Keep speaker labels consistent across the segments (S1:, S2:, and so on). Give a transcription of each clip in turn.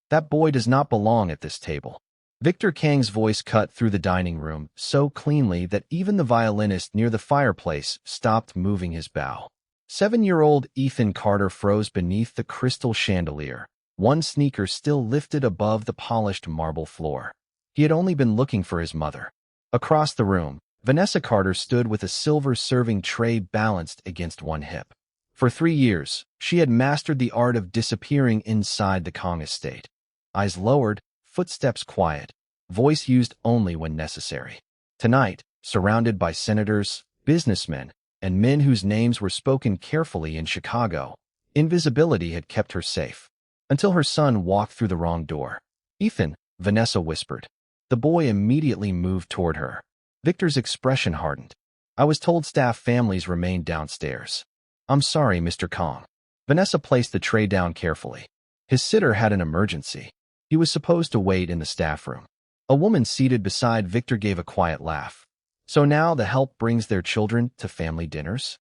S1: That boy does not belong at this table. Victor Kang's voice cut through the dining room so cleanly that even the violinist near the fireplace stopped moving his bow. 7-year-old Ethan Carter froze beneath the crystal chandelier, one sneaker still lifted above the polished marble floor. He had only been looking for his mother. Across the room, Vanessa Carter stood with a silver serving tray balanced against one hip. For 3 years, she had mastered the art of disappearing inside the Kang estate. Eyes lowered, footsteps quiet, voice used only when necessary. Tonight, surrounded by senators, businessmen, and men whose names were spoken carefully in Chicago, invisibility had kept her safe. Until her son walked through the wrong door. "Ethan," Vanessa whispered. The boy immediately moved toward her. Victor's expression hardened. "I was told staff families remained downstairs." "I'm sorry, Mr. Kang." Vanessa placed the tray down carefully. His sitter had an emergency. He was supposed to wait in the staff room. A woman seated beside Victor gave a quiet laugh. "So now the help brings their children to family dinners?"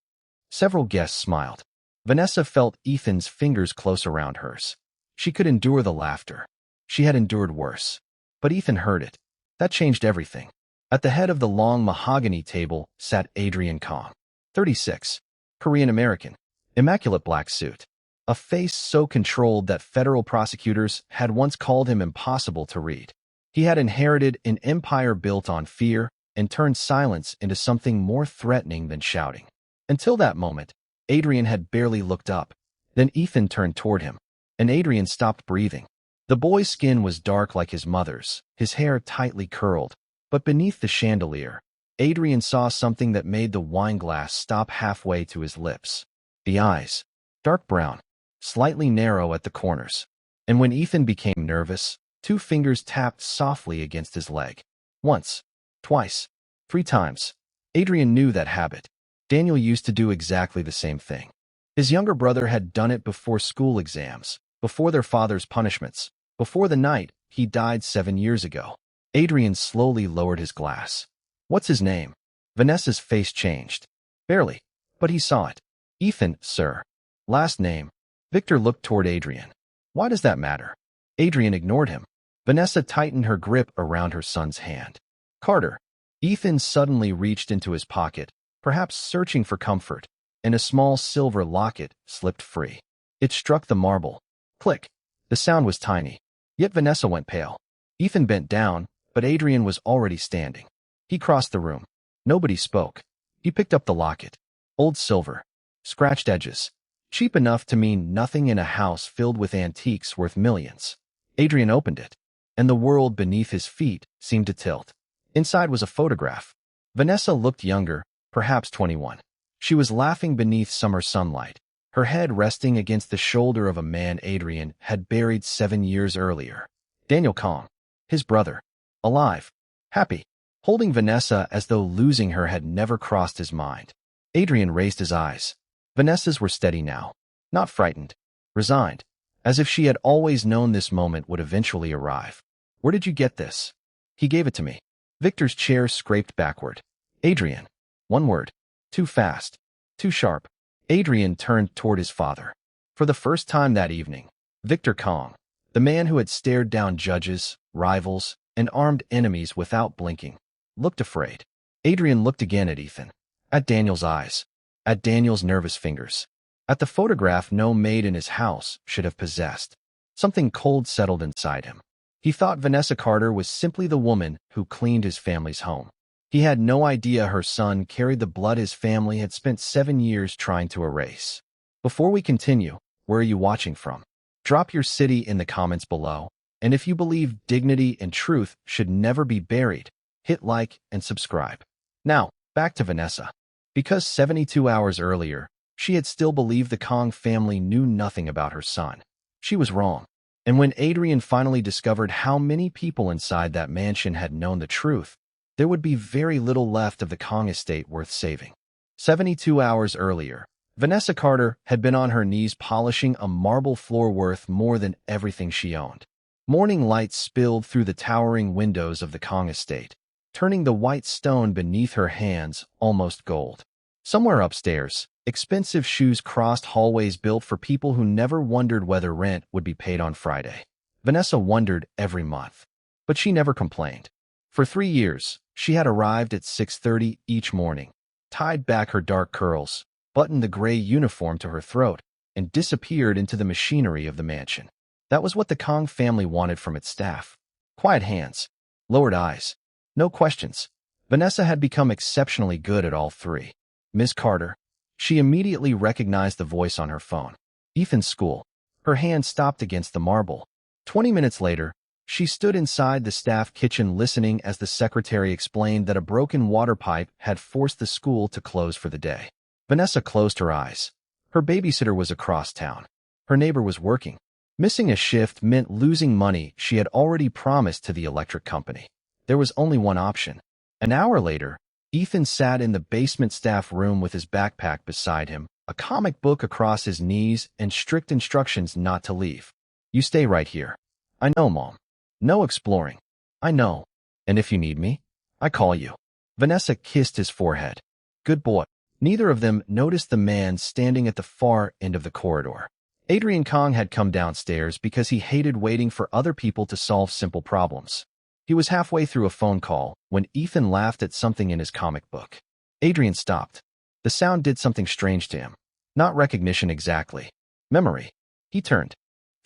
S1: Several guests smiled. Vanessa felt Ethan's fingers close around hers. She could endure the laughter. She had endured worse. But Ethan heard it. That changed everything. At the head of the long mahogany table sat Adrian Kang, 36, Korean American, immaculate black suit. A face so controlled that federal prosecutors had once called him impossible to read. He had inherited an empire built on fear and turned silence into something more threatening than shouting. Until that moment, Adrian had barely looked up. Then Ethan turned toward him, and Adrian stopped breathing. The boy's skin was dark like his mother's, his hair tightly curled, but beneath the chandelier, Adrian saw something that made the wine glass stop halfway to his lips. The eyes, dark brown, slightly narrow at the corners. And when Ethan became nervous, 2 fingers tapped softly against his leg. Once, twice, 3 times. Adrian knew that habit. Daniel used to do exactly the same thing. His younger brother had done it before school exams, before their father's punishments, before the night he died 7 years ago. Adrian slowly lowered his glass. "What's his name?" Vanessa's face changed. Barely, but he saw it. "Ethan, sir." "Last name?" Victor looked toward Adrian. "Why does that matter?" Adrian ignored him. Vanessa tightened her grip around her son's hand. "Carter." Ethan suddenly reached into his pocket, perhaps searching for comfort, and a small silver locket slipped free. It struck the marble. Click. The sound was tiny. Yet Vanessa went pale. Ethan bent down, but Adrian was already standing. He crossed the room. Nobody spoke. He picked up the locket. Old silver. Scratched edges. Cheap enough to mean nothing in a house filled with antiques worth millions. Adrian opened it, and the world beneath his feet seemed to tilt. Inside was a photograph. Vanessa looked younger, perhaps 21. She was laughing beneath summer sunlight, her head resting against the shoulder of a man Adrian had buried 7 years earlier. Daniel Kang, his brother, alive, happy, holding Vanessa as though losing her had never crossed his mind. Adrian raised his eyes. Vanessa's were steady now, not frightened, resigned, as if she had always known this moment would eventually arrive. "Where did you get this?" "He gave it to me." Victor's chair scraped backward. "Adrian." One word. Too fast. Too sharp. Adrian turned toward his father. For the first time that evening, Victor Kang, the man who had stared down judges, rivals, and armed enemies without blinking, looked afraid. Adrian looked again at Ethan, at Daniel's eyes, at Daniel's nervous fingers, at the photograph no maid in his house should have possessed. Something cold settled inside him. He thought Vanessa Carter was simply the woman who cleaned his family's home. He had no idea her son carried the blood his family had spent 7 years trying to erase. Before we continue, where are you watching from? Drop your city in the comments below, and if you believe dignity and truth should never be buried, hit like and subscribe. Now, back to Vanessa. Because 72 hours earlier, she had still believed the Kang family knew nothing about her son. She was wrong. And when Adrian finally discovered how many people inside that mansion had known the truth, there would be very little left of the Kang estate worth saving. 72 hours earlier, Vanessa Carter had been on her knees polishing a marble floor worth more than everything she owned. Morning light spilled through the towering windows of the Kang estate, turning the white stone beneath her hands almost gold. Somewhere upstairs, expensive shoes crossed hallways built for people who never wondered whether rent would be paid on Friday. Vanessa wondered every month. But she never complained. For 3 years, she had arrived at 6:30 each morning, tied back her dark curls, buttoned the gray uniform to her throat, and disappeared into the machinery of the mansion. That was what the Kang family wanted from its staff. Quiet hands, lowered eyes, no questions. Vanessa had become exceptionally good at all three. Ms. Carter. She immediately recognized the voice on her phone. Ethan's school. Her hand stopped against the marble. 20 minutes later, she stood inside the staff kitchen listening as the secretary explained that a broken water pipe had forced the school to close for the day. Vanessa closed her eyes. Her babysitter was across town. Her neighbor was working. Missing a shift meant losing money she had already promised to the electric company. There was only one option. An hour later, Ethan sat in the basement staff room with his backpack beside him, a comic book across his knees, and strict instructions not to leave. You stay right here. I know, Mom. No exploring. I know. And if you need me, I call you. Vanessa kissed his forehead. Good boy. Neither of them noticed the man standing at the far end of the corridor. Adrian Kang had come downstairs because he hated waiting for other people to solve simple problems. He was halfway through a phone call when Ethan laughed at something in his comic book. Adrian stopped. The sound did something strange to him. Not recognition exactly. Memory. He turned.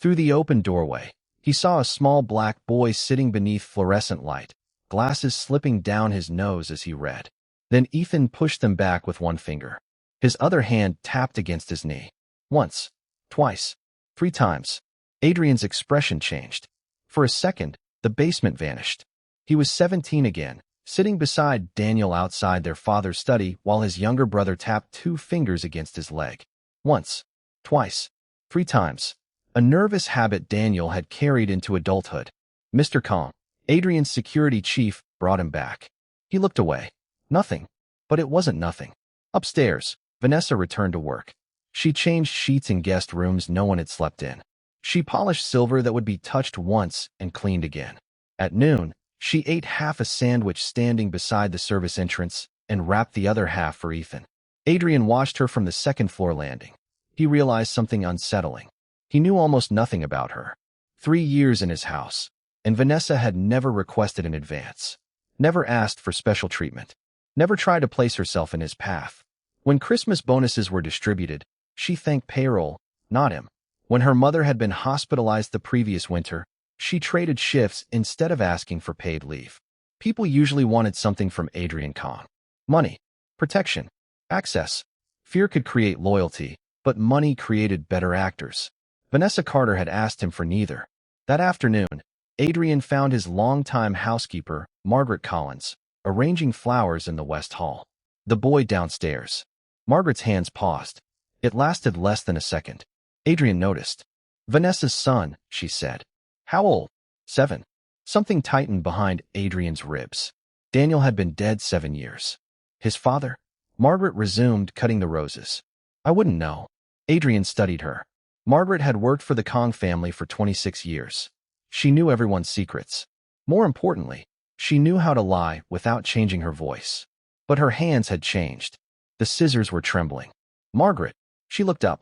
S1: Through the open doorway, he saw a small black boy sitting beneath fluorescent light, glasses slipping down his nose as he read. Then Ethan pushed them back with one finger. His other hand tapped against his knee. Once, twice, 3 times. Adrian's expression changed. For a second, the basement vanished. He was 17 again, sitting beside Daniel outside their father's study while his younger brother tapped 2 fingers against his leg. Once, twice, 3 times. A nervous habit Daniel had carried into adulthood. Mr. Kang, Adrian's security chief, brought him back. He looked away. Nothing. But it wasn't nothing. Upstairs, Vanessa returned to work. She changed sheets in guest rooms no one had slept in. She polished silver that would be touched once and cleaned again. At noon, she ate half a sandwich standing beside the service entrance and wrapped the other half for Ethan. Adrian watched her from the second-floor landing. He realized something unsettling. He knew almost nothing about her. 3 years in his house, and Vanessa had never requested in advance. Never asked for special treatment. Never tried to place herself in his path. When Christmas bonuses were distributed, she thanked payroll, not him. When her mother had been hospitalized the previous winter, she traded shifts instead of asking for paid leave. People usually wanted something from Adrian Kang. Money, protection, access. Fear could create loyalty, but money created better actors. Vanessa Carter had asked him for neither. That afternoon, Adrian found his longtime housekeeper, Margaret Collins, arranging flowers in the West Hall. The boy downstairs. Margaret's hands paused. It lasted less than a second. Adrian noticed. Vanessa's son, she said. How old? 7. Something tightened behind Adrian's ribs. Daniel had been dead 7 years. His father? Margaret resumed cutting the roses. I wouldn't know. Adrian studied her. Margaret had worked for the Kang family for 26 years. She knew everyone's secrets. More importantly, she knew how to lie without changing her voice. But her hands had changed. The scissors were trembling. Margaret, she looked up.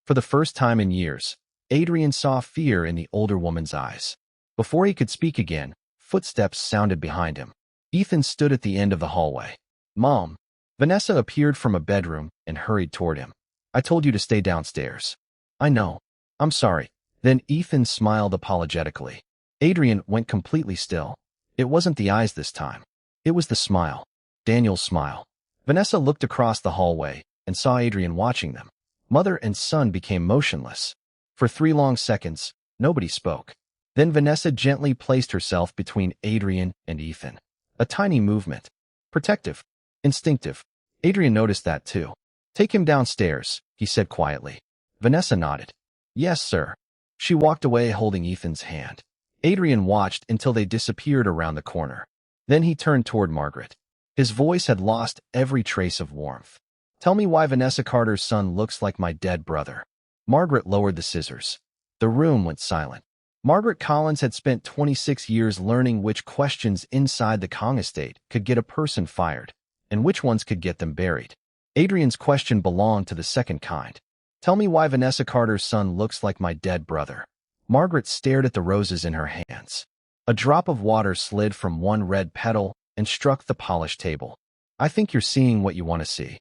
S1: For the first time in years, Adrian saw fear in the older woman's eyes. Before he could speak again, footsteps sounded behind him. Ethan stood at the end of the hallway. Mom. Vanessa appeared from a bedroom and hurried toward him. I told you to stay downstairs. I know. I'm sorry. Then Ethan smiled apologetically. Adrian went completely still. It wasn't the eyes this time. It was the smile. Daniel's smile. Vanessa looked across the hallway and saw Adrian watching them. Mother and son became motionless. For 3 long seconds, nobody spoke. Then Vanessa gently placed herself between Adrian and Ethan. A tiny movement. Protective. Instinctive. Adrian noticed that too. Take him downstairs, he said quietly. Vanessa nodded. Yes, sir. She walked away holding Ethan's hand. Adrian watched until they disappeared around the corner. Then he turned toward Margaret. His voice had lost every trace of warmth. Tell me why Vanessa Carter's son looks like my dead brother. Margaret lowered the scissors. The room went silent. Margaret Collins had spent 26 years learning which questions inside the Kang estate could get a person fired, and which ones could get them buried. Adrian's question belonged to the second kind. Tell me why Vanessa Carter's son looks like my dead brother. Margaret stared at the roses in her hands. A drop of water slid from one red petal and struck the polished table. I think you're seeing what you want to see.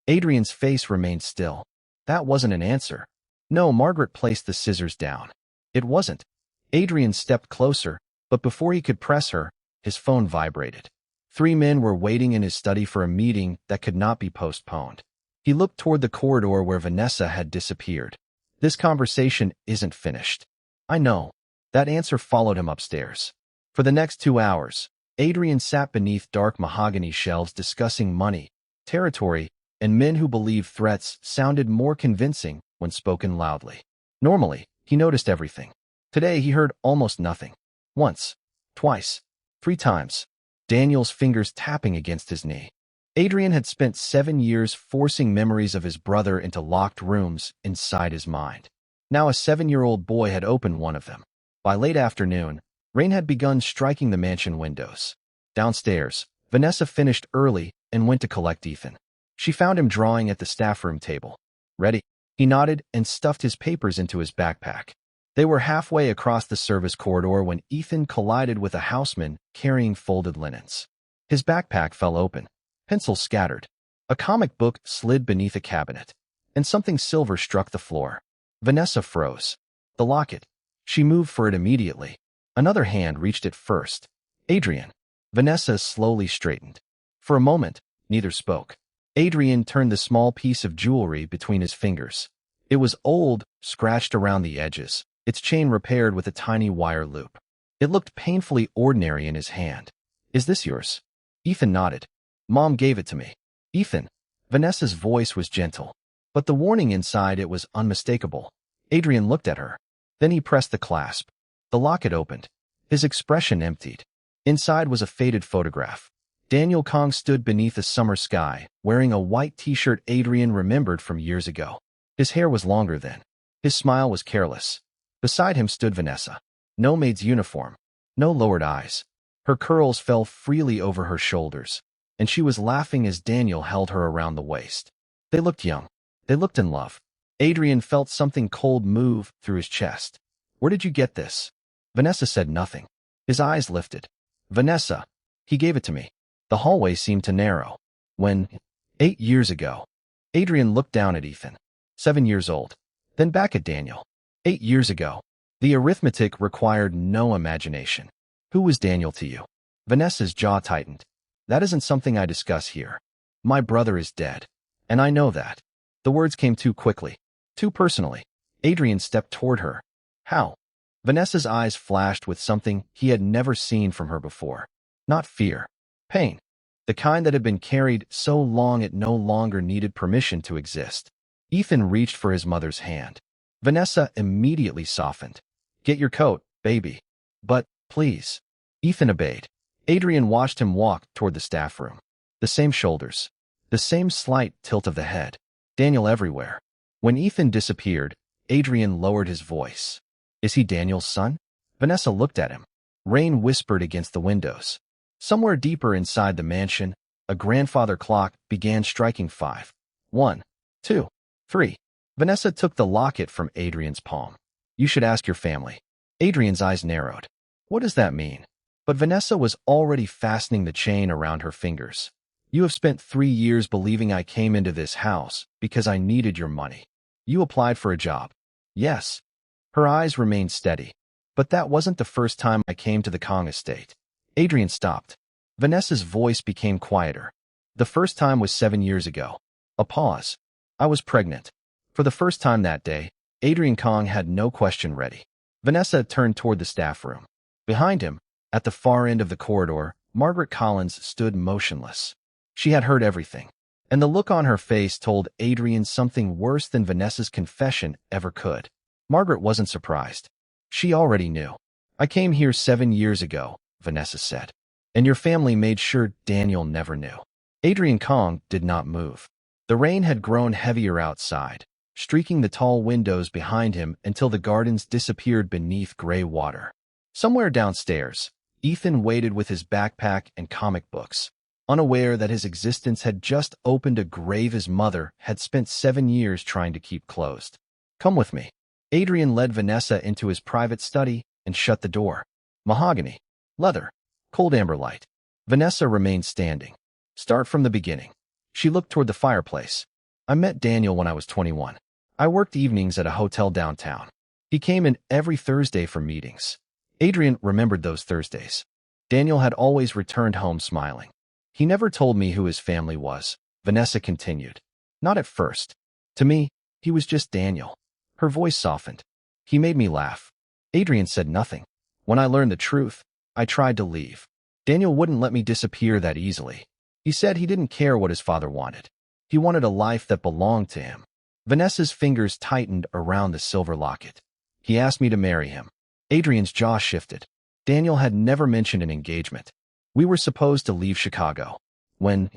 S1: Adrian's face remained still. That wasn't an answer. No, Margaret placed the scissors down. It wasn't. Adrian stepped closer, but before he could press her, his phone vibrated. 3 men were waiting in his study for a meeting that could not be postponed. He looked toward the corridor where Vanessa had disappeared. This conversation isn't finished. I know. That answer followed him upstairs. For the next 2 hours, Adrian sat beneath dark mahogany shelves discussing money, territory, and men who believed threats sounded more convincing when spoken loudly. Normally, he noticed everything. Today, he heard almost nothing. Once, twice, 3 times. Daniel's fingers tapping against his knee. Adrian had spent 7 years forcing memories of his brother into locked rooms inside his mind. Now a 7-year-old boy had opened one of them. By late afternoon, rain had begun striking the mansion windows. Downstairs, Vanessa finished early and went to collect Ethan. She found him drawing at the staff room table. Ready? He nodded and stuffed his papers into his backpack. They were halfway across the service corridor when Ethan collided with a houseman carrying folded linens. His backpack fell open. Pencils scattered. A comic book slid beneath a cabinet, and something silver struck the floor. Vanessa froze. The locket. She moved for it immediately. Another hand reached it first. Adrian. Vanessa slowly straightened. For a moment, neither spoke. Adrian turned the small piece of jewelry between his fingers. It was old, scratched around the edges, its chain repaired with a tiny wire loop. It looked painfully ordinary in his hand. Is this yours? Ethan nodded. Mom gave it to me. Ethan. Vanessa's voice was gentle, but the warning inside it was unmistakable. Adrian looked at her. Then he pressed the clasp. The locket opened. His expression emptied. Inside was a faded photograph. Daniel Kang stood beneath a summer sky, wearing a white t-shirt Adrian remembered from years ago. His hair was longer then. His smile was careless. Beside him stood Vanessa. No maid's uniform. No lowered eyes. Her curls fell freely over her shoulders, and she was laughing as Daniel held her around the waist. They looked young. They looked in love. Adrian felt something cold move through his chest. Where did you get this? Vanessa said nothing. His eyes lifted. Vanessa. He gave it to me. The hallway seemed to narrow. When, 8 years ago, Adrian looked down at Ethan. 7 years old. Then back at Daniel. 8 years ago. The arithmetic required no imagination. Who was Daniel to you? Vanessa's jaw tightened. That isn't something I discuss here. My brother is dead. And I know that. The words came too quickly. Too personally. Adrian stepped toward her. How? Vanessa's eyes flashed with something he had never seen from her before. Not fear. Pain. The kind that had been carried so long it no longer needed permission to exist. Ethan reached for his mother's hand. Vanessa immediately softened. Get your coat, baby. But, please. Ethan obeyed. Adrian watched him walk toward the staff room. The same shoulders. The same slight tilt of the head. Daniel everywhere. When Ethan disappeared, Adrian lowered his voice. Is he Daniel's son? Vanessa looked at him. Rain whispered against the windows. Somewhere deeper inside the mansion, a grandfather clock began striking 5. 1, 2, 3. Vanessa took the locket from Adrian's palm. You should ask your family. Adrian's eyes narrowed. What does that mean? But Vanessa was already fastening the chain around her fingers. You have spent 3 years believing I came into this house because I needed your money. You applied for a job. Yes. Her eyes remained steady. But that wasn't the first time I came to the Kang estate. Adrian stopped. Vanessa's voice became quieter. The first time was 7 years ago. A pause. I was pregnant. For the first time that day, Adrian Kang had no question ready. Vanessa turned toward the staff room. Behind him, at the far end of the corridor, Margaret Collins stood motionless. She had heard everything, and the look on her face told Adrian something worse than Vanessa's confession ever could. Margaret wasn't surprised. She already knew. I came here 7 years ago, Vanessa said, and your family made sure Daniel never knew. Adrian Kang did not move. The rain had grown heavier outside, streaking the tall windows behind him until the gardens disappeared beneath gray water. Somewhere downstairs, Ethan waited with his backpack and comic books, unaware that his existence had just opened a grave his mother had spent 7 years trying to keep closed. Come with me. Adrian led Vanessa into his private study and shut the door. Mahogany, leather, cold amber light. Vanessa remained standing. Start from the beginning. She looked toward the fireplace. I met Daniel when I was 21. I worked evenings at a hotel downtown. He came in every Thursday for meetings. Adrian remembered those Thursdays. Daniel had always returned home smiling. He never told me who his family was, Vanessa continued. Not at first. To me, he was just Daniel. Her voice softened. He made me laugh. Adrian said nothing. When I learned the truth, I tried to leave. Daniel wouldn't let me disappear that easily. He said he didn't care what his father wanted. He wanted a life that belonged to him. Vanessa's fingers tightened around the silver locket. He asked me to marry him. Adrian's jaw shifted. Daniel had never mentioned an engagement. We were supposed to leave Chicago. When?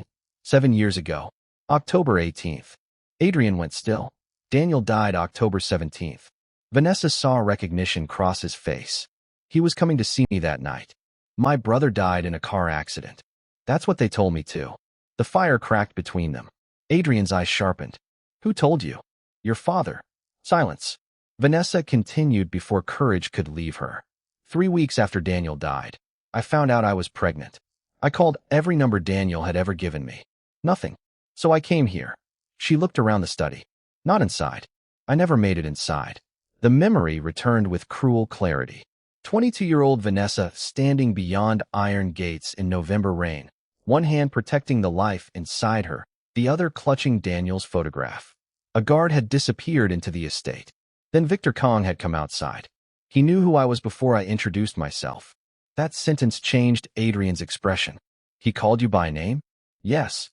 S1: 7 years ago. October 18th. Adrian went still. Daniel died October 17th. Vanessa saw recognition cross his face. He was coming to see me that night. My brother died in a car accident. That's what they told me too. The fire cracked between them. Adrian's eyes sharpened. Who told you? Your father. Silence. Vanessa continued before courage could leave her. 3 weeks after Daniel died, I found out I was pregnant. I called every number Daniel had ever given me. Nothing. So I came here. She looked around the study. Not inside. I never made it inside. The memory returned with cruel clarity. 22-year-old Vanessa standing beyond iron gates in November rain, one hand protecting the life inside her, the other clutching Daniel's photograph. A guard had disappeared into the estate. Then Victor Kang had come outside. He knew who I was before I introduced myself. That sentence changed Adrian's expression. He called you by name? Yes.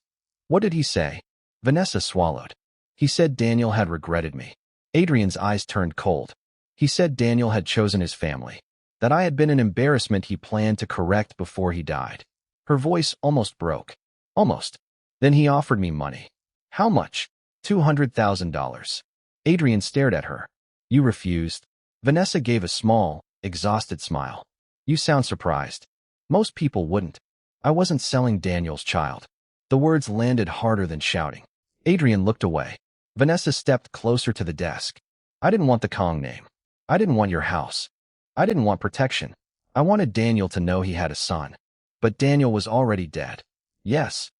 S1: What did he say? Vanessa swallowed. He said Daniel had regretted me. Adrian's eyes turned cold. He said Daniel had chosen his family. That I had been an embarrassment he planned to correct before he died. Her voice almost broke. Almost. Then he offered me money. How much? $200,000. Adrian stared at her. You refused. Vanessa gave a small, exhausted smile. You sound surprised. Most people wouldn't. I wasn't selling Daniel's child. The words landed harder than shouting. Adrian looked away. Vanessa stepped closer to the desk. I didn't want the Kang name. I didn't want your house. I didn't want protection. I wanted Daniel to know he had a son. But Daniel was already dead. Yes.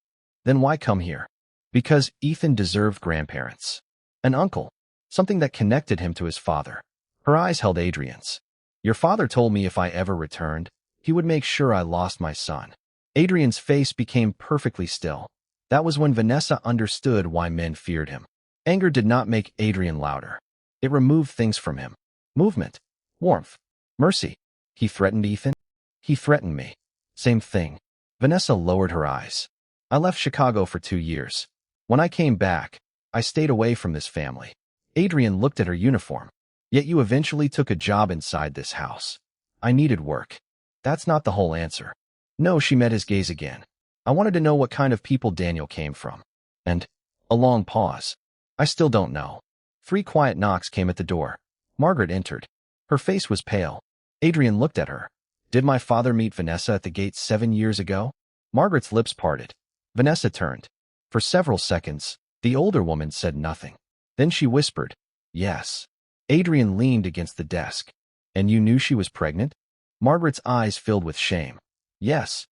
S1: Then why come here? Because Ethan deserved grandparents. An uncle. Something that connected him to his father. Her eyes held Adrian's. Your father told me if I ever returned, he would make sure I lost my son. Adrian's face became perfectly still. That was when Vanessa understood why men feared him. Anger did not make Adrian louder. It removed things from him. Movement. Warmth. Mercy. He threatened Ethan? He threatened me. Same thing. Vanessa lowered her eyes. I left Chicago for 2 years. When I came back, I stayed away from this family. Adrian looked at her uniform. Yet you eventually took a job inside this house. I needed work. That's not the whole answer. No, she met his gaze again. I wanted to know what kind of people Daniel came from. And a long pause. I still don't know. 3 quiet knocks came at the door. Margaret entered. Her face was pale. Adrian looked at her. Did my father meet Vanessa at the gate 7 years ago? Margaret's lips parted. Vanessa turned. For several seconds, the older woman said nothing. Then she whispered, yes. Adrian leaned against the desk. And you knew she was pregnant? Margaret's eyes filled with shame. Yes.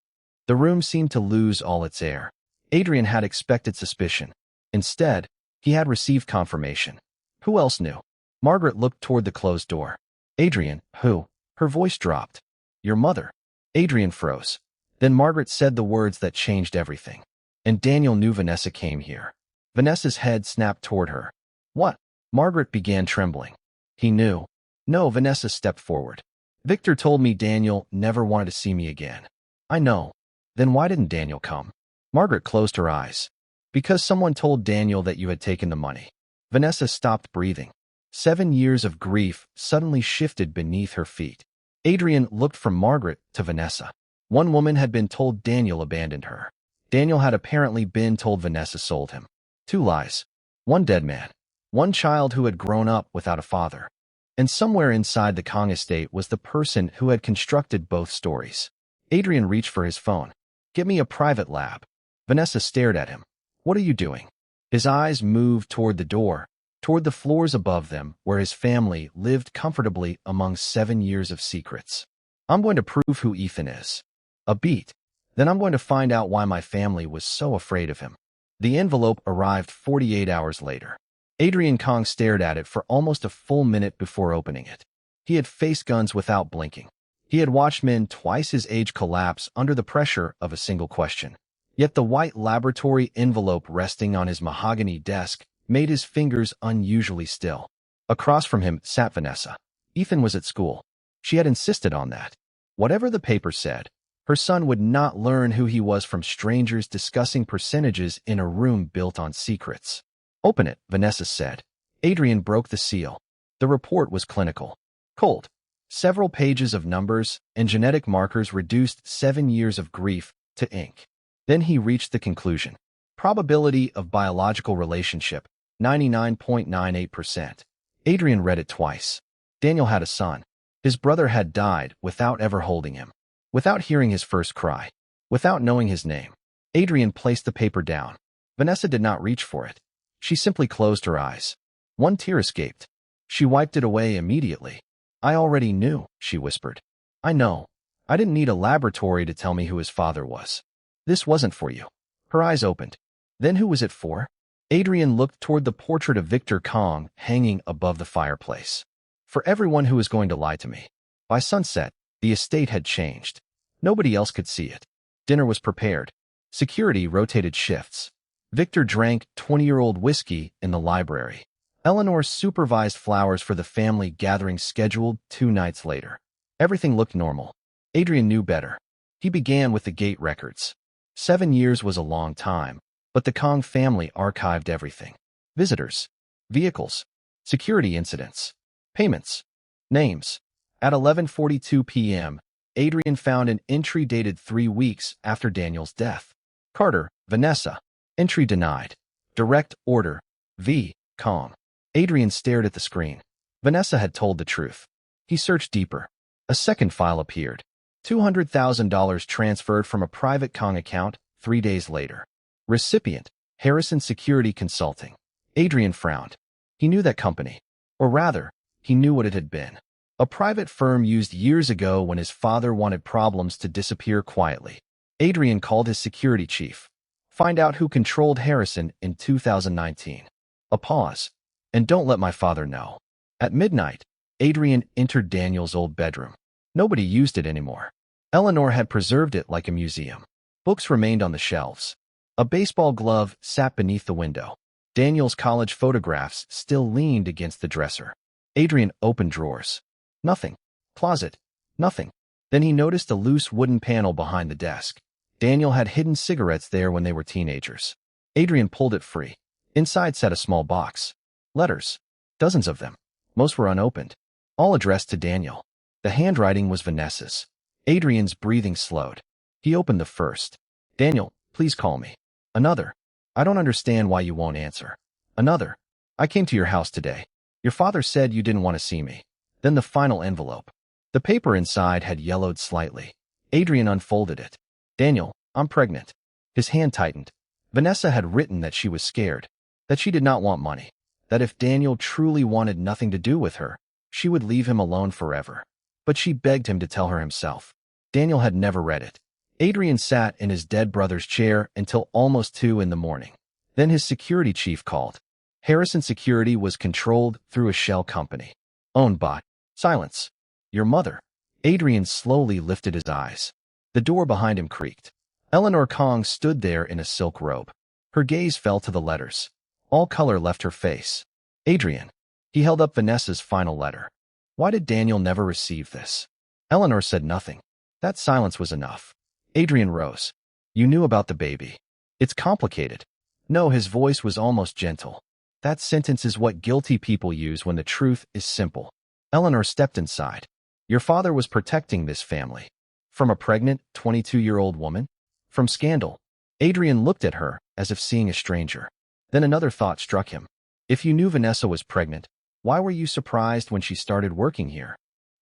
S1: The room seemed to lose all its air. Adrian had expected suspicion. Instead, he had received confirmation. Who else knew? Margaret looked toward the closed door. Adrian, who? Her voice dropped. Your mother. Adrian froze. Then Margaret said the words that changed everything. And Daniel knew Vanessa came here. Vanessa's head snapped toward her. What? Margaret began trembling. He knew. No, Vanessa stepped forward. Victor told me Daniel never wanted to see me again. I know. Then why didn't Daniel come? Margaret closed her eyes. Because someone told Daniel that you had taken the money. Vanessa stopped breathing. 7 years of grief suddenly shifted beneath her feet. Adrian looked from Margaret to Vanessa. One woman had been told Daniel abandoned her. Daniel had apparently been told Vanessa sold him. 2 lies. 1 dead man. 1 child who had grown up without a father. And somewhere inside the Kang estate was the person who had constructed both stories. Adrian reached for his phone. Get me a private lab. Vanessa stared at him. What are you doing? His eyes moved toward the door. toward the floors above them where his family lived comfortably among 7 years of secrets. I'm going to prove who Ethan is. A beat. Then I'm going to find out why my family was so afraid of him. The envelope arrived 48 hours later. Adrian Kang stared at it for almost a full minute before opening it. He had faced guns without blinking. He had watched men twice his age collapse under the pressure of a single question. Yet the white laboratory envelope resting on his mahogany desk made his fingers unusually still. Across from him sat Vanessa. Ethan was at school. She had insisted on that. Whatever the paper said, her son would not learn who he was from strangers discussing percentages in a room built on secrets. Open it, Vanessa said. Adrian broke the seal. The report was clinical. Cold. Several pages of numbers and genetic markers reduced 7 years of grief to ink. Then he reached the conclusion. Probability of biological relationship, 99.98%. Adrian read it twice. Daniel had a son. His brother had died without ever holding him, without hearing his first cry, without knowing his name. Adrian placed the paper down. Vanessa did not reach for it. She simply closed her eyes. One tear escaped. She wiped it away immediately. I already knew, she whispered. I know. I didn't need a laboratory to tell me who his father was. This wasn't for you. Her eyes opened. Then who was it for? Adrian looked toward the portrait of Victor Kang hanging above the fireplace. For everyone who was going to lie to me. By sunset, the estate had changed. Nobody else could see it. Dinner was prepared. Security rotated shifts. Victor drank 20-year-old whiskey in the library. Eleanor supervised flowers for the family gathering scheduled 2 nights later. Everything looked normal. Adrian knew better. He began with the gate records. 7 years was a long time, but the Kang family archived everything. Visitors, vehicles, security incidents, payments, names. At 11:42 p.m., Adrian found an entry dated 3 weeks after Daniel's death. Carter, Vanessa. Entry denied. Direct order, V. Kang. Adrian stared at the screen. Vanessa had told the truth. He searched deeper. A second file appeared. $200,000 transferred from a private Kang account 3 days later. Recipient, Harrison Security Consulting. Adrian frowned. He knew that company. Or rather, he knew what it had been. A private firm used years ago when his father wanted problems to disappear quietly. Adrian called his security chief. Find out who controlled Harrison in 2019. A pause. And don't let my father know. At midnight, Adrian entered Daniel's old bedroom. Nobody used it anymore. Eleanor had preserved it like a museum. Books remained on the shelves. A baseball glove sat beneath the window. Daniel's college photographs still leaned against the dresser. Adrian opened drawers. Nothing. Closet. Nothing. Then he noticed a loose wooden panel behind the desk. Daniel had hidden cigarettes there when they were teenagers. Adrian pulled it free. Inside sat a small box. Letters. Dozens of them. Most were unopened. All addressed to Daniel. The handwriting was Vanessa's. Adrian's breathing slowed. He opened the first. Daniel, please call me. Another. I don't understand why you won't answer. Another. I came to your house today. Your father said you didn't want to see me. Then the final envelope. The paper inside had yellowed slightly. Adrian unfolded it. Daniel, I'm pregnant. His hand tightened. Vanessa had written that she was scared. That she did not want money. That if Daniel truly wanted nothing to do with her, she would leave him alone forever. But she begged him to tell her himself. Daniel had never read it. Adrian sat in his dead brother's chair until almost 2 in the morning. Then his security chief called. Harrison Security was controlled through a shell company. Owned by. Silence. Your mother. Adrian slowly lifted his eyes. The door behind him creaked. Eleanor Kang stood there in a silk robe. Her gaze fell to the letters. All color left her face. Adrian. He held up Vanessa's final letter. Why did Daniel never receive this? Eleanor said nothing. That silence was enough. Adrian rose. You knew about the baby. It's complicated. No, his voice was almost gentle. That sentence is what guilty people use when the truth is simple. Eleanor stepped inside. Your father was protecting this family. From a pregnant, 22-year-old woman? From scandal? Adrian looked at her as if seeing a stranger. Then another thought struck him. If you knew Vanessa was pregnant, why were you surprised when she started working here?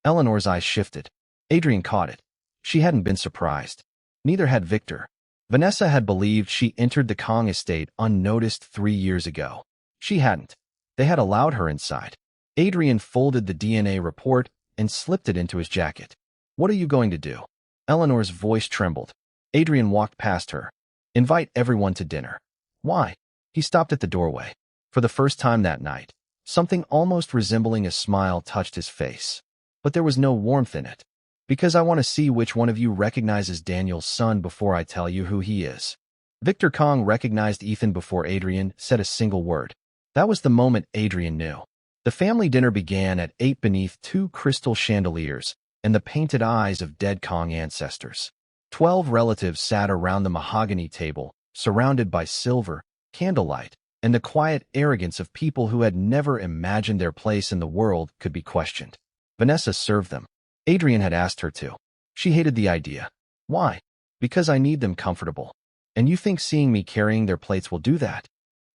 S1: Eleanor's eyes shifted. Adrian caught it. She hadn't been surprised. Neither had Victor. Vanessa had believed she entered the Kang estate unnoticed 3 years ago. She hadn't. They had allowed her inside. Adrian folded the DNA report and slipped it into his jacket. What are you going to do? Eleanor's voice trembled. Adrian walked past her. Invite everyone to dinner. Why? He stopped at the doorway. For the first time that night, something almost resembling a smile touched his face. But there was no warmth in it. Because I want to see which one of you recognizes Daniel's son before I tell you who he is. Victor Kang recognized Ethan before Adrian said a single word. That was the moment Adrian knew. The family dinner began at 8 beneath 2 crystal chandeliers and the painted eyes of dead Kang ancestors. 12 relatives sat around the mahogany table, surrounded by silver, candlelight, and the quiet arrogance of people who had never imagined their place in the world could be questioned. Vanessa served them. Adrian had asked her to. She hated the idea. Why? Because I need them comfortable. And you think seeing me carrying their plates will do that?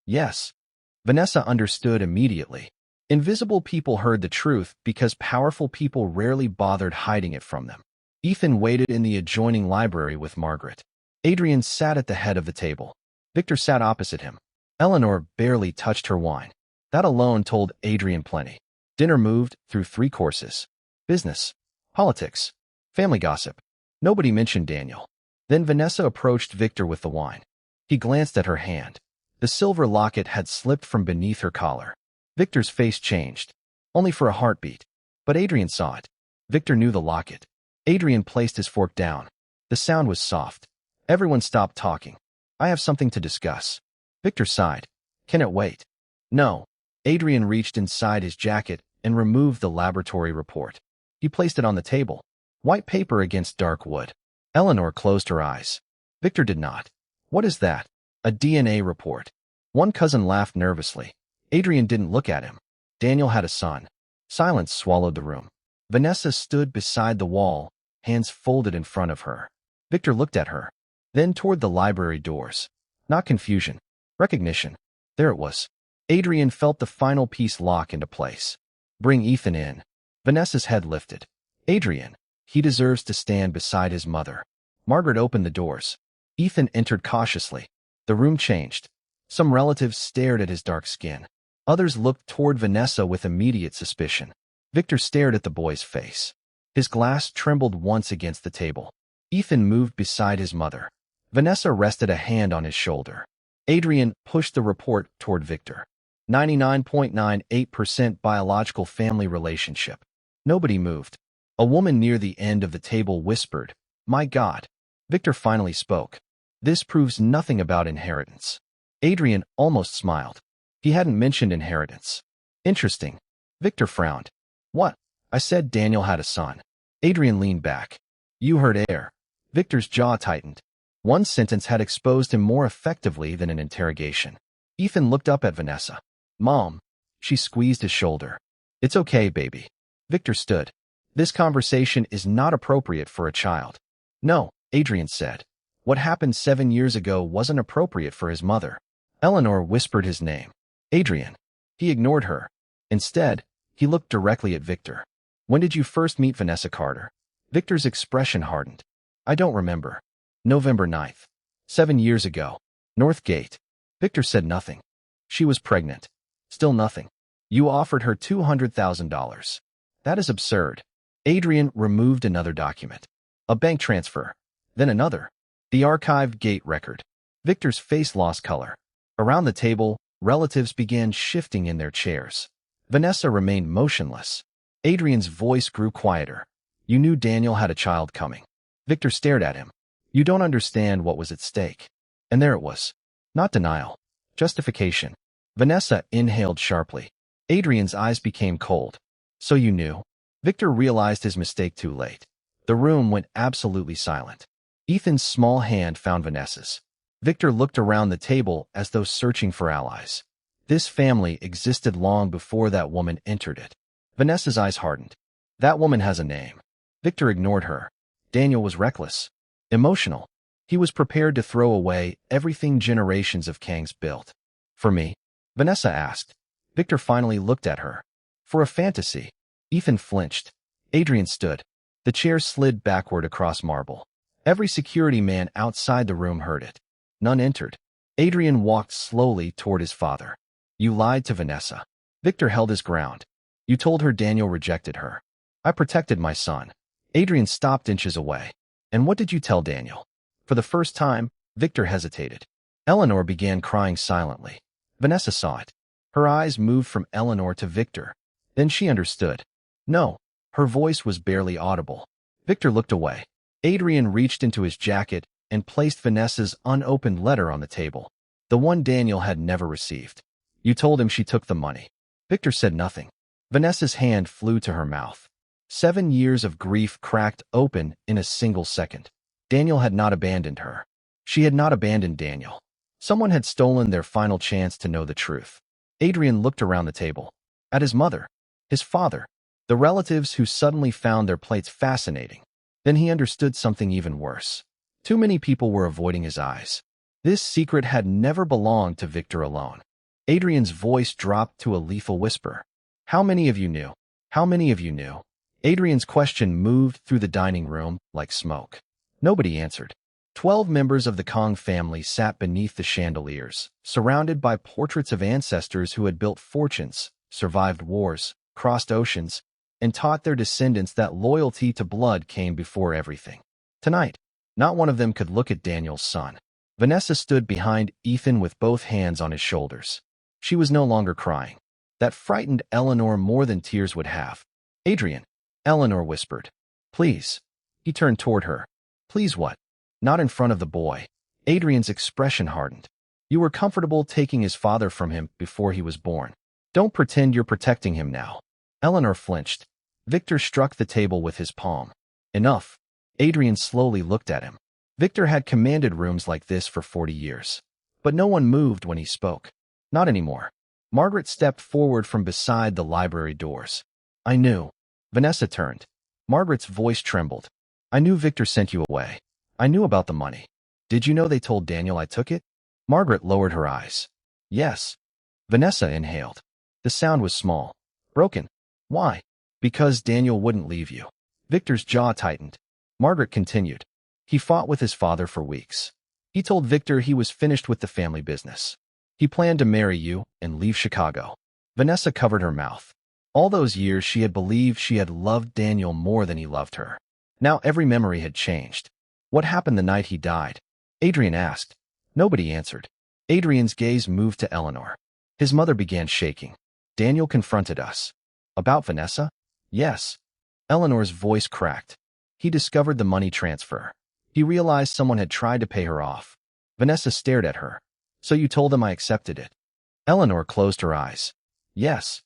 S1: Yes. Vanessa understood immediately. Invisible people heard the truth because powerful people rarely bothered hiding it from them. Ethan waited in the adjoining library with Margaret. Adrian sat at the head of the table. Victor sat opposite him. Eleanor barely touched her wine. That alone told Adrian plenty. Dinner moved through 3 courses. Business, politics, family gossip. Nobody mentioned Daniel. Then Vanessa approached Victor with the wine. He glanced at her hand. The silver locket had slipped from beneath her collar. Victor's face changed, only for a heartbeat. But Adrian saw it. Victor knew the locket. Adrian placed his fork down. The sound was soft. Everyone stopped talking. I have something to discuss. Victor sighed. Can it wait? No. Adrian reached inside his jacket and removed the laboratory report. He placed it on the table. White paper against dark wood. Eleanor closed her eyes. Victor did not. What is that? A DNA report. One cousin laughed nervously. Adrian didn't look at him. Daniel had a son. Silence swallowed the room. Vanessa stood beside the wall, hands folded in front of her. Victor looked at her, then toward the library doors. Not confusion. Recognition. There it was. Adrian felt the final piece lock into place. Bring Ethan in. Vanessa's head lifted. Adrian. He deserves to stand beside his mother. Margaret opened the doors. Ethan entered cautiously. The room changed. Some relatives stared at his dark skin. Others looked toward Vanessa with immediate suspicion. Victor stared at the boy's face. His glass trembled once against the table. Ethan moved beside his mother. Vanessa rested a hand on his shoulder. Adrian pushed the report toward Victor. 99.98% biological family relationship. Nobody moved. A woman near the end of the table whispered, "My God." Victor finally spoke. This proves nothing about inheritance. Adrian almost smiled. He hadn't mentioned inheritance. Interesting. Victor frowned. What? I said Daniel had a son. Adrian leaned back. You heard Heir. Victor's jaw tightened. One sentence had exposed him more effectively than an interrogation. Ethan looked up at Vanessa. Mom. She squeezed his shoulder. It's okay, baby. Victor stood. This conversation is not appropriate for a child. No, Adrian said. What happened 7 years ago wasn't appropriate for his mother. Eleanor whispered his name. Adrian. He ignored her. Instead, he looked directly at Victor. When did you first meet Vanessa Carter? Victor's expression hardened. I don't remember. November 9th. 7 years ago. North Gate. Victor said nothing. She was pregnant. Still nothing. You offered her $200,000. That is absurd. Adrian removed another document. A bank transfer. Then another. The archived gate record. Victor's face lost color. Around the table, relatives began shifting in their chairs. Vanessa remained motionless. Adrian's voice grew quieter. You knew Daniel had a child coming. Victor stared at him. You don't understand what was at stake. And there it was. Not denial. Justification. Vanessa inhaled sharply. Adrian's eyes became cold. So you knew? Victor realized his mistake too late. The room went absolutely silent. Ethan's small hand found Vanessa's. Victor looked around the table as though searching for allies. This family existed long before that woman entered it. Vanessa's eyes hardened. That woman has a name. Victor ignored her. Daniel was reckless. Emotional. He was prepared to throw away everything generations of Kangs built. For me? Vanessa asked. Victor finally looked at her. For a fantasy. Ethan flinched. Adrian stood. The chair slid backward across marble. Every security man outside the room heard it. None entered. Adrian walked slowly toward his father. You lied to Vanessa. Victor held his ground. You told her Daniel rejected her. I protected my son. Adrian stopped inches away. And what did you tell Daniel? For the first time, Victor hesitated. Eleanor began crying silently. Vanessa saw it. Her eyes moved from Eleanor to Victor. Then she understood. No. Her voice was barely audible. Victor looked away. Adrian reached into his jacket and placed Vanessa's unopened letter on the table. The one Daniel had never received. You told him she took the money. Victor said nothing. Vanessa's hand flew to her mouth. 7 years of grief cracked open in a single second. Daniel had not abandoned her. She had not abandoned Daniel. Someone had stolen their final chance to know the truth. Adrian looked around the table. At his mother. His father. The relatives who suddenly found their plates fascinating. Then he understood something even worse. Too many people were avoiding his eyes. This secret had never belonged to Victor alone. Adrian's voice dropped to a lethal whisper. How many of you knew? How many of you knew? Adrian's question moved through the dining room like smoke. Nobody answered. 12 members of the Kang family sat beneath the chandeliers, surrounded by portraits of ancestors who had built fortunes, survived wars, crossed oceans, and taught their descendants that loyalty to blood came before everything. Tonight, not one of them could look at Daniel's son. Vanessa stood behind Ethan with both hands on his shoulders. She was no longer crying. That frightened Eleanor more than tears would have. Adrian, Eleanor whispered. Please. He turned toward her. Please what? Not in front of the boy. Adrian's expression hardened. You were comfortable taking his father from him before he was born. Don't pretend you're protecting him now. Eleanor flinched. Victor struck the table with his palm. Enough. Adrian slowly looked at him. Victor had commanded rooms like this for 40 years. But no one moved when he spoke. Not anymore. Margaret stepped forward from beside the library doors. I knew. Vanessa turned. Margaret's voice trembled. I knew Victor sent you away. I knew about the money. Did you know they told Daniel I took it? Margaret lowered her eyes. Yes. Vanessa inhaled. The sound was small. Broken. Why? Because Daniel wouldn't leave you. Victor's jaw tightened. Margaret continued. He fought with his father for weeks. He told Victor he was finished with the family business. He planned to marry you and leave Chicago. Vanessa covered her mouth. All those years she had believed she had loved Daniel more than he loved her. Now every memory had changed. What happened the night he died? Adrian asked. Nobody answered. Adrian's gaze moved to Eleanor. His mother began shaking. Daniel confronted us. About Vanessa? Yes. Eleanor's voice cracked. He discovered the money transfer. He realized someone had tried to pay her off. Vanessa stared at her. So you told them I accepted it? Eleanor closed her eyes. Yes.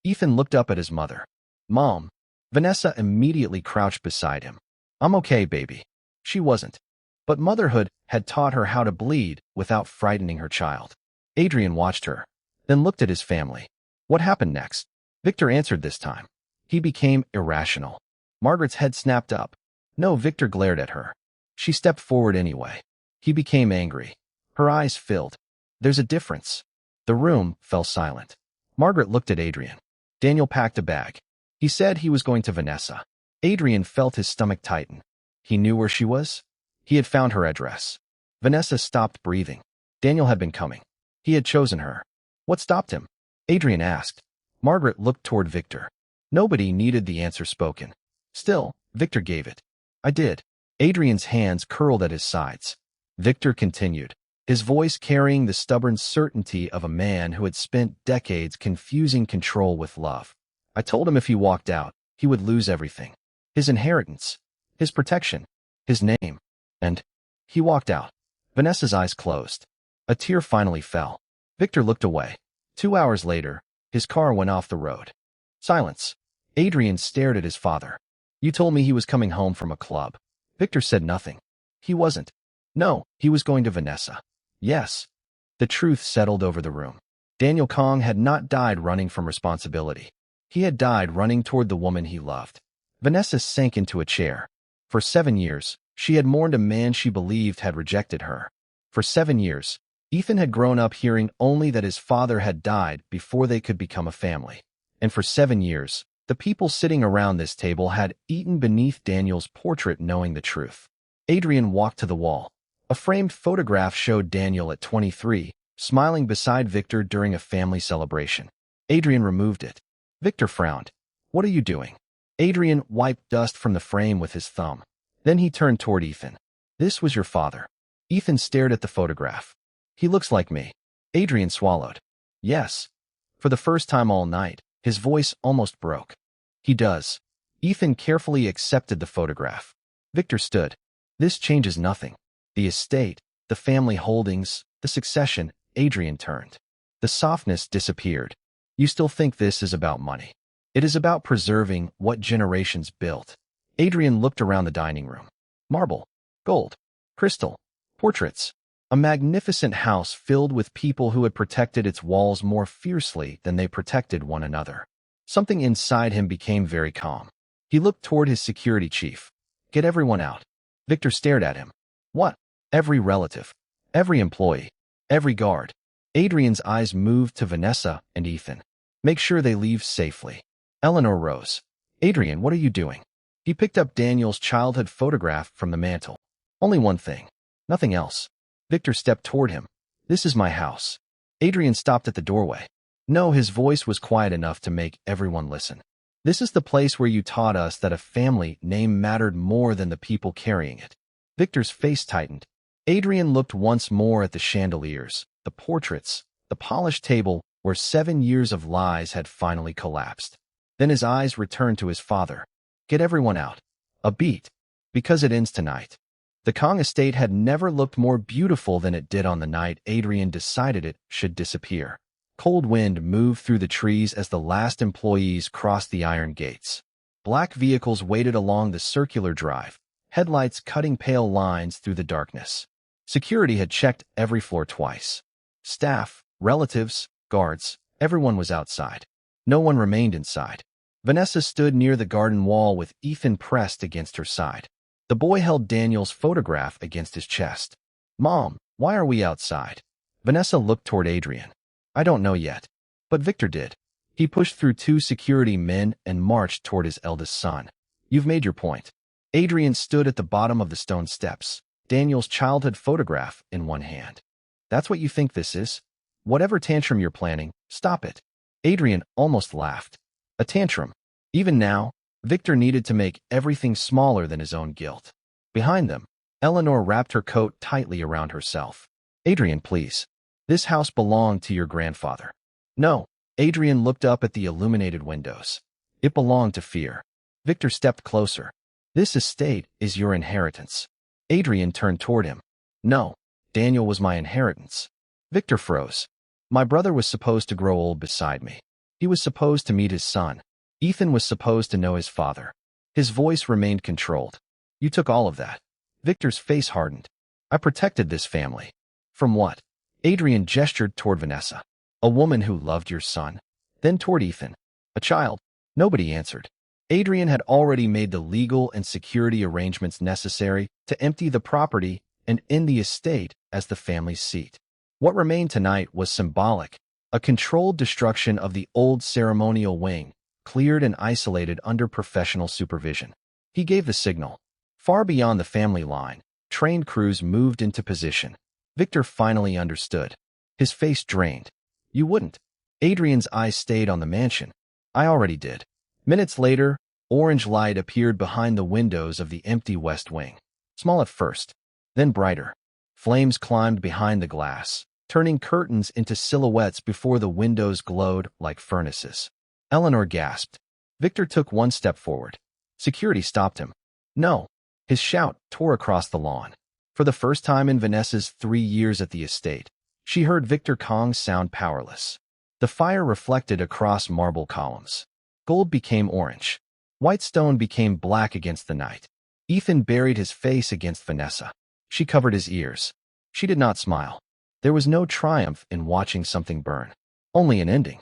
S1: Ethan looked up at his mother. Mom. Vanessa immediately crouched beside him. I'm okay, baby. She wasn't. But motherhood had taught her how to bleed without frightening her child. Adrian watched her, then looked at his family. What happened next? Victor answered this time. He became irrational. Margaret's head snapped up. No, Victor glared at her. She stepped forward anyway. He became angry. Her eyes filled. There's a difference. The room fell silent. Margaret looked at Adrian. Daniel packed a bag. He said he was going to Vanessa. Adrian felt his stomach tighten. He knew where she was. He had found her address. Vanessa stopped breathing. Daniel had been coming. He had chosen her. What stopped him? Adrian asked. Margaret looked toward Victor. Nobody needed the answer spoken. Still, Victor gave it. I did. Adrian's hands curled at his sides. Victor continued, his voice carrying the stubborn certainty of a man who had spent decades confusing control with love. I told him if he walked out, he would lose everything. His inheritance, his protection, his name. And he walked out. Vanessa's eyes closed. A tear finally fell. Victor looked away. 2 hours later, his car went off the road. Silence. Adrian stared at his father. You told me he was coming home from a club. Victor said nothing. He wasn't. No, he was going to Vanessa. Yes. The truth settled over the room. Daniel Kang had not died running from responsibility. He had died running toward the woman he loved. Vanessa sank into a chair. For 7 years, she had mourned a man she believed had rejected her. For 7 years, Ethan had grown up hearing only that his father had died before they could become a family. And for 7 years, the people sitting around this table had eaten beneath Daniel's portrait knowing the truth. Adrian walked to the wall. A framed photograph showed Daniel at 23, smiling beside Victor during a family celebration. Adrian removed it. Victor frowned. What are you doing? Adrian wiped dust from the frame with his thumb. Then he turned toward Ethan. This was your father. Ethan stared at the photograph. He looks like me. Adrian swallowed. Yes. For the first time all night, his voice almost broke. He does. Ethan carefully accepted the photograph. Victor stood. This changes nothing. The estate, the family holdings, the succession. Adrian turned. The softness disappeared. You still think this is about money. It is about preserving what generations built. Adrian looked around the dining room. Marble, gold, crystal, portraits. A magnificent house filled with people who had protected its walls more fiercely than they protected one another. Something inside him became very calm. He looked toward his security chief. Get everyone out. Victor stared at him. What? Every relative. Every employee. Every guard. Adrian's eyes moved to Vanessa and Ethan. Make sure they leave safely. Eleanor rose. Adrian, what are you doing? He picked up Daniel's childhood photograph from the mantel. Only one thing. Nothing else. Victor stepped toward him. This is my house. Adrian stopped at the doorway. No, his voice was quiet enough to make everyone listen. This is the place where you taught us that a family name mattered more than the people carrying it. Victor's face tightened. Adrian looked once more at the chandeliers, the portraits, the polished table where 7 years of lies had finally collapsed. Then his eyes returned to his father. Get everyone out. A beat. Because it ends tonight. The Kang estate had never looked more beautiful than it did on the night Adrian decided it should disappear. Cold wind moved through the trees as the last employees crossed the iron gates. Black vehicles waited along the circular drive, headlights cutting pale lines through the darkness. Security had checked every floor twice. Staff, relatives, guards, everyone was outside. No one remained inside. Vanessa stood near the garden wall with Ethan pressed against her side. The boy held Daniel's photograph against his chest. Mom, why are we outside? Vanessa looked toward Adrian. I don't know yet. But Victor did. He pushed through 2 security men and marched toward his eldest son. You've made your point. Adrian stood at the bottom of the stone steps, Daniel's childhood photograph in one hand. That's what you think this is? Whatever tantrum you're planning, stop it. Adrian almost laughed. A tantrum. Even now, Victor needed to make everything smaller than his own guilt. Behind them, Eleanor wrapped her coat tightly around herself. Adrian, please. This house belonged to your grandfather. No. Adrian looked up at the illuminated windows. It belonged to Fear. Victor stepped closer. This estate is your inheritance. Adrian turned toward him. No. Daniel was my inheritance. Victor froze. My brother was supposed to grow old beside me. He was supposed to meet his son. Ethan was supposed to know his father. His voice remained controlled. You took all of that. Victor's face hardened. I protected this family. From what? Adrian gestured toward Vanessa. A woman who loved your son. Then toward Ethan. A child. Nobody answered. Adrian had already made the legal and security arrangements necessary to empty the property and end the estate as the family's seat. What remained tonight was symbolic, a controlled destruction of the old ceremonial wing, cleared and isolated under professional supervision. He gave the signal. Far beyond the family line, trained crews moved into position. Victor finally understood. His face drained. You wouldn't. Adrian's eyes stayed on the mansion. I already did. Minutes later, orange light appeared behind the windows of the empty west wing. Small at first, then brighter. Flames climbed behind the glass, turning curtains into silhouettes before the windows glowed like furnaces. Eleanor gasped. Victor took one step forward. Security stopped him. No. His shout tore across the lawn. For the first time in Vanessa's 3 years at the estate, she heard Victor Kang sound powerless. The fire reflected across marble columns. Gold became orange. White stone became black against the night. Ethan buried his face against Vanessa. She covered his ears. She did not smile. There was no triumph in watching something burn. Only an ending.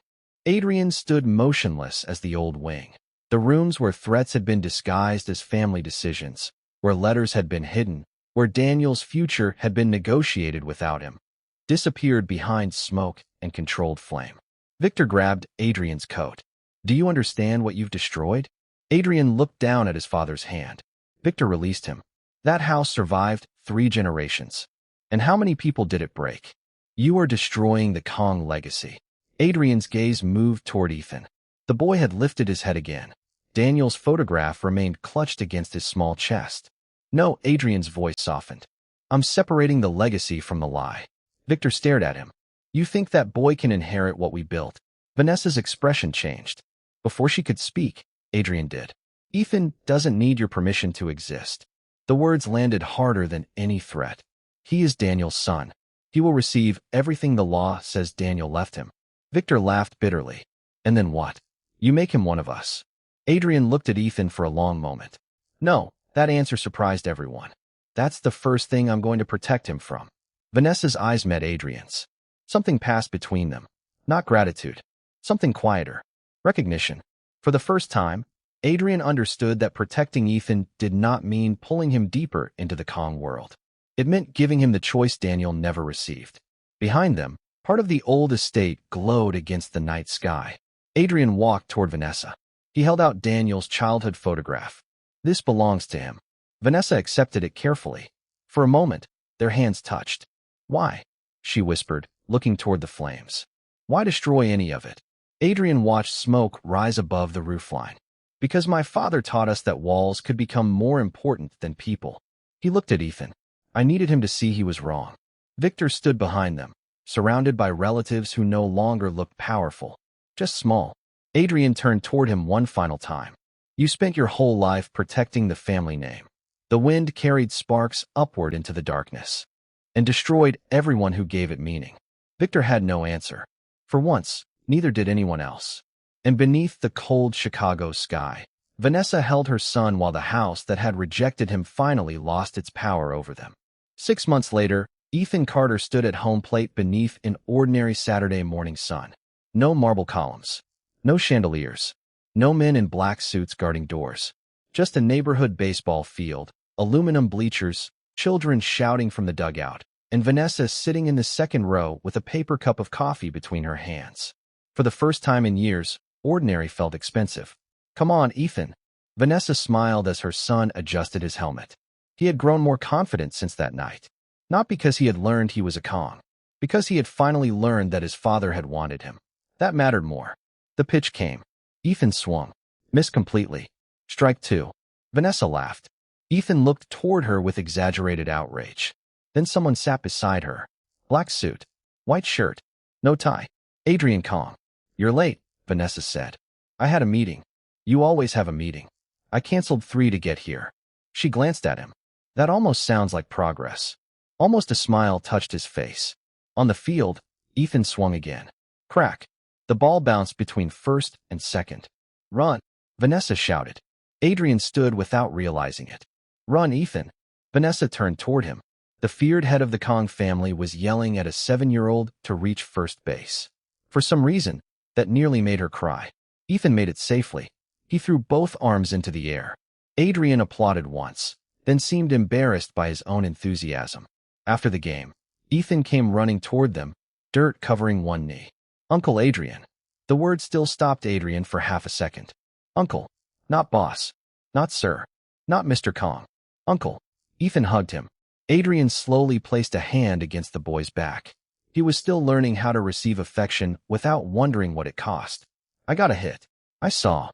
S1: Adrian stood motionless as the old wing. The rooms where threats had been disguised as family decisions, where letters had been hidden, where Daniel's future had been negotiated without him, disappeared behind smoke and controlled flame. Victor grabbed Adrian's coat. Do you understand what you've destroyed? Adrian looked down at his father's hand. Victor released him. That house survived 3 generations. And how many people did it break? You are destroying the Kang legacy. Adrian's gaze moved toward Ethan. The boy had lifted his head again. Daniel's photograph remained clutched against his small chest. No, Adrian's voice softened. I'm separating the legacy from the lie. Victor stared at him. You think that boy can inherit what we built? Vanessa's expression changed. Before she could speak, Adrian did. Ethan doesn't need your permission to exist. The words landed harder than any threat. He is Daniel's son. He will receive everything the law says Daniel left him. Victor laughed bitterly. And then what? You make him one of us. Adrian looked at Ethan for a long moment. No, that answer surprised everyone. That's the first thing I'm going to protect him from. Vanessa's eyes met Adrian's. Something passed between them. Not gratitude. Something quieter. Recognition. For the first time, Adrian understood that protecting Ethan did not mean pulling him deeper into the Kang world. It meant giving him the choice Daniel never received. Behind them, part of the old estate glowed against the night sky. Adrian walked toward Vanessa. He held out Daniel's childhood photograph. This belongs to him. Vanessa accepted it carefully. For a moment, their hands touched. Why? She whispered, looking toward the flames. Why destroy any of it? Adrian watched smoke rise above the roofline. Because my father taught us that walls could become more important than people. He looked at Ethan. I needed him to see he was wrong. Victor stood behind them, surrounded by relatives who no longer looked powerful, just small. Adrian turned toward him one final time. You spent your whole life protecting the family name. The wind carried sparks upward into the darkness and destroyed everyone who gave it meaning. Victor had no answer. For once, neither did anyone else. And beneath the cold Chicago sky, Vanessa held her son while the house that had rejected him finally lost its power over them. 6 months later, Ethan Carter stood at home plate beneath an ordinary Saturday morning sun. No marble columns. No chandeliers. No men in black suits guarding doors. Just a neighborhood baseball field, aluminum bleachers, children shouting from the dugout, and Vanessa sitting in the second row with a paper cup of coffee between her hands. For the first time in years, ordinary felt expensive. Come on, Ethan. Vanessa smiled as her son adjusted his helmet. He had grown more confident since that night. Not because he had learned he was a Kang, because he had finally learned that his father had wanted him. That mattered more. The pitch came. Ethan swung. Missed completely. Strike two. Vanessa laughed. Ethan looked toward her with exaggerated outrage. Then someone sat beside her. Black suit. White shirt. No tie. Adrian Kang. You're late, Vanessa said. I had a meeting. You always have a meeting. I canceled 3 to get here. She glanced at him. That almost sounds like progress. Almost a smile touched his face. On the field, Ethan swung again. Crack. The ball bounced between first and second. Run, Vanessa shouted. Adrian stood without realizing it. Run, Ethan. Vanessa turned toward him. The feared head of the Kang family was yelling at a 7-year-old to reach first base. For some reason, that nearly made her cry. Ethan made it safely. He threw both arms into the air. Adrian applauded once, then seemed embarrassed by his own enthusiasm. After the game, Ethan came running toward them, dirt covering one knee. Uncle Adrian. The word still stopped Adrian for half a second. Uncle. Not boss. Not sir. Not Mr. Kang. Uncle. Ethan hugged him. Adrian slowly placed a hand against the boy's back. He was still learning how to receive affection without wondering what it cost. I got a hit. I saw.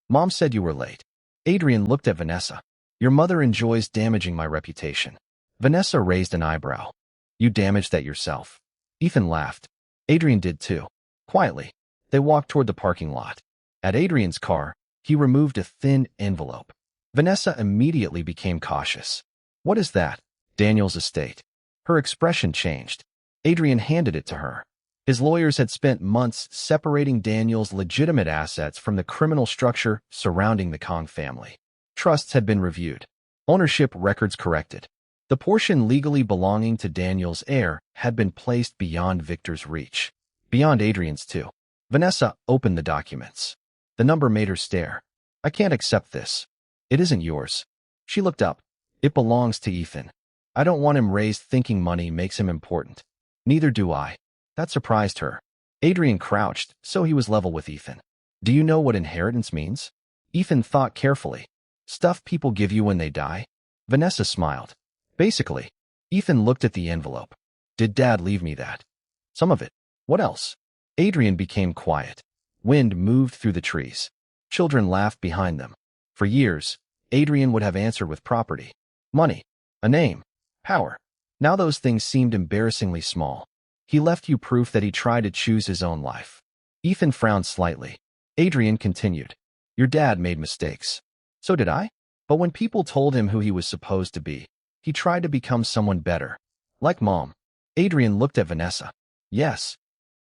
S1: Mom said you were late. Adrian looked at Vanessa. Your mother enjoys damaging my reputation. Vanessa raised an eyebrow. You damaged that yourself. Ethan laughed. Adrian did too. Quietly, they walked toward the parking lot. At Adrian's car, he removed a thin envelope. Vanessa immediately became cautious. What is that? Daniel's estate. Her expression changed. Adrian handed it to her. His lawyers had spent months separating Daniel's legitimate assets from the criminal structure surrounding the Kang family. Trusts had been reviewed. Ownership records corrected. The portion legally belonging to Daniel's heir had been placed beyond Victor's reach. Beyond Adrian's too. Vanessa opened the documents. The number made her stare. I can't accept this. It isn't yours. She looked up. It belongs to Ethan. I don't want him raised thinking money makes him important. Neither do I. That surprised her. Adrian crouched, so he was level with Ethan. Do you know what inheritance means? Ethan thought carefully. Stuff people give you when they die? Vanessa smiled. Basically. Ethan looked at the envelope. Did Dad leave me that? Some of it. What else? Adrian became quiet. Wind moved through the trees. Children laughed behind them. For years, Adrian would have answered with property, money, a name, power. Now those things seemed embarrassingly small. He left you proof that he tried to choose his own life. Ethan frowned slightly. Adrian continued. Your dad made mistakes. So did I. But when people told him who he was supposed to be, he tried to become someone better. Like Mom. Adrian looked at Vanessa. Yes.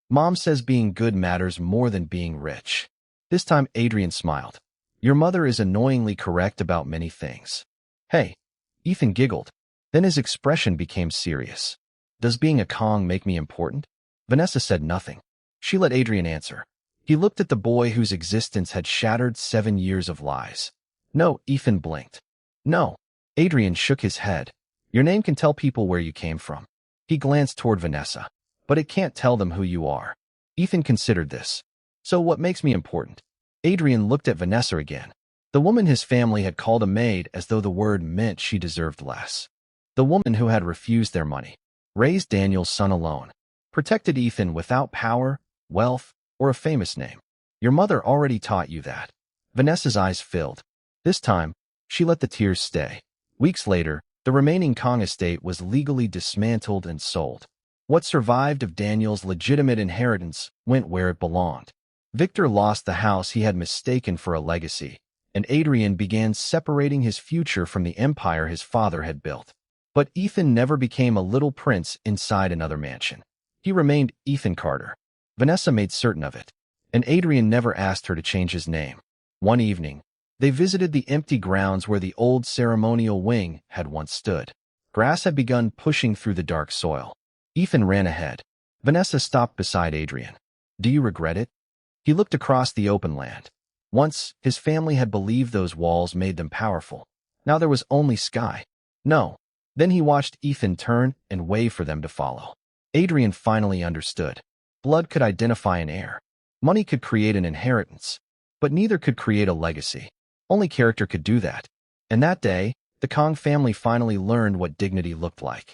S1: Mom says being good matters more than being rich. This time Adrian smiled. Your mother is annoyingly correct about many things. Hey. Ethan giggled. Then his expression became serious. Does being a Kang make me important? Vanessa said nothing. She let Adrian answer. He looked at the boy whose existence had shattered 7 years of lies. No, Ethan blinked. No. Adrian shook his head. Your name can tell people where you came from. He glanced toward Vanessa. But it can't tell them who you are. Ethan considered this. So what makes me important? Adrian looked at Vanessa again. The woman his family had called a maid as though the word meant she deserved less. The woman who had refused their money, raised Daniel's son alone, protected Ethan without power, wealth, or a famous name. Your mother already taught you that. Vanessa's eyes filled. This time, she let the tears stay. Weeks later, the remaining Kang estate was legally dismantled and sold. What survived of Daniel's legitimate inheritance went where it belonged. Victor lost the house he had mistaken for a legacy, and Adrian began separating his future from the empire his father had built. But Ethan never became a little prince inside another mansion. He remained Ethan Carter. Vanessa made certain of it, and Adrian never asked her to change his name. One evening, they visited the empty grounds where the old ceremonial wing had once stood. Grass had begun pushing through the dark soil. Ethan ran ahead. Vanessa stopped beside Adrian. Do you regret it? He looked across the open land. Once, his family had believed those walls made them powerful. Now there was only sky. No. Then he watched Ethan turn and wave for them to follow. Adrian finally understood. Blood could identify an heir. Money could create an inheritance. But neither could create a legacy. Only character could do that. And that day, the Kang family finally learned what dignity looked like.